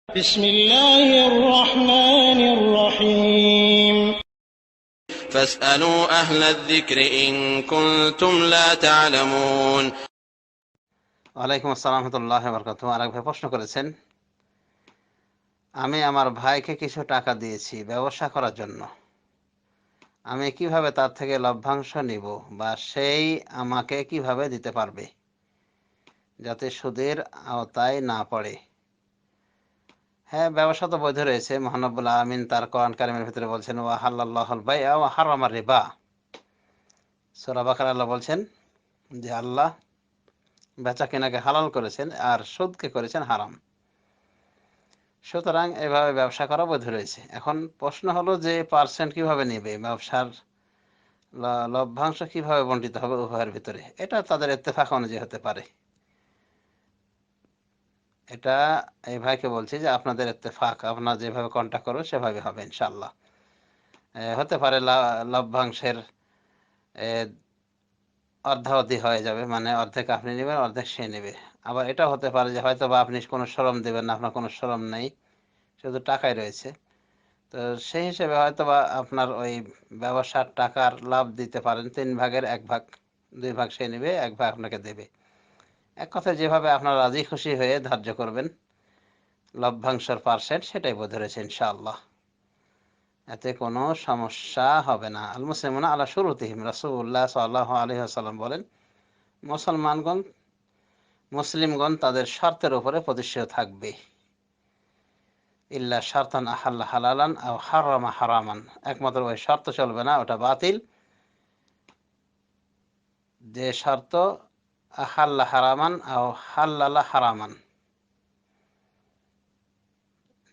بسم الله الرحمن الرحيم فاسألوا أهل الذكر إن كنتم لا تعلمون। ওয়ালাইকুম আসসালাম রহমতুল্লাহ বরকাতুহু। আরেক ভাই প্রশ্ন করেছেন, আমি আমার ভাইকে কিছু টাকা দিয়েছি ব্যবসা করার জন্য, আমি কিভাবে তার থেকে লভ্যাংশ নিব বা সেই আমাকে কিভাবে দিতে পারবে যাতে সুদের আওতায় না পড়ে? হ্যাঁ, ব্যবসা তো বৈধ রয়েছে। মহানবুল আমিন তার কোরআন কারিমের ভিতরে বলছেন, ওয়া হাল্লাল্লাহুল বাইআ ওয়া হারামার রিবা। সূরা বাকারা আল্লাহ বলছেন যে আল্লাহ বেচা কেনাকে হালাল করেছেন আর সুদকে করেছেন হারাম। সুতরাং এভাবে ব্যবসা করা বৈধ রয়েছে। এখন প্রশ্ন হলো যে পার্সেন্ট কিভাবে নেবে, ব্যবসার লভ্যাংশ কিভাবে বন্টিত হবে উভয়ের ভিতরে, এটা তাদের ইত্তেফাক অনুযায়ী হতে পারে। এটা এই ভাইকে বলছি যে আপনাদের ইত্তেফাক, আপনার যেভাবে কন্ট্যাক্ট করবে সেভাবে হবে ইনশাআল্লাহ। হতে পারে লভ্যাংশের অর্ধাবধি হয়ে যাবে, মানে অর্ধেক আপনি নেবেন অর্ধেক সে নেবে। আবার এটা হতে পারে যে হয়তো বা আপনি কোনো শ্রম দেবেন না, আপনার কোনো শ্রম নেই, শুধু টাকাই রয়েছে। তো সেই হিসেবে হয়তো বা আপনার ওই ব্যবসার টাকার লাভ দিতে পারেন 3 ভাগের 1 ভাগ, 2 ভাগ সে নেবে, 1 ভাগ আপনাকে দেবে। এক কথায় যেভাবে আপনার রাজি খুশি হয়ে ধার্য করবেন লভ্যাংশের পার্সেন্ট, সেটাই বোধ রয়েছে ইনশাআল্লাহ। এতে কোনো সমস্যা হবে না। আল মুসলিমুনা আলা শুরুতিহিম, রাসূলুল্লাহ সাল্লাল্লাহু আলাইহি ওয়াসাল্লাম বলেন, মুসলিমগণ তাদের শর্তের উপরে প্রতিষ্ঠিত থাকবে। ইল্লা শারতান আহাল্লা হালালান আও হারামা হারামান, একমাত্র ওই শর্ত চলবে না, ওটা বাতিল, যে শর্ত আহাল্লা হারামান আও হাল্লালা হারামান,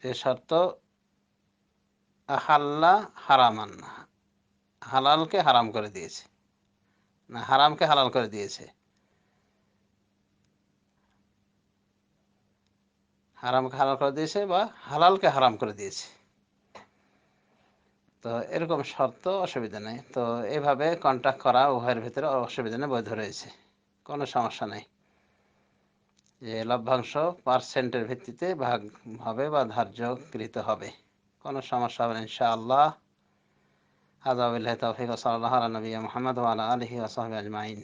যে শর্ত আহাল্লা হারামান, হালালকে হারাম করে দিয়েছে, না হারামকে হালাল করে দিয়েছে, হারামকে হালাল করে দিয়েছে বা হালালকে হারাম করে দিয়েছে। তো এরকম শর্ত অসুবিধা নেই। তো এভাবে কন্ট্যাক্ট করা উভয়ের ভিতরে অসুবিধা নেই, বৈধ রয়েছে, কোনো সমস্যা নেই। যে লভ্যাংশ পার্সেন্টের ভিত্তিতে ভাগ হবে বা ধার্যকৃত হবে, কোনো সমস্যা হবে না ইনশাআল্লাহ। হাযা বিল্লাহি তাওফীক ওয়া সাল্লাল্লাহু আলা নবিয়্যিনা মুহাম্মদ ওয়া আলা আলিহি ওয়া সাহবিহি আজমাইন।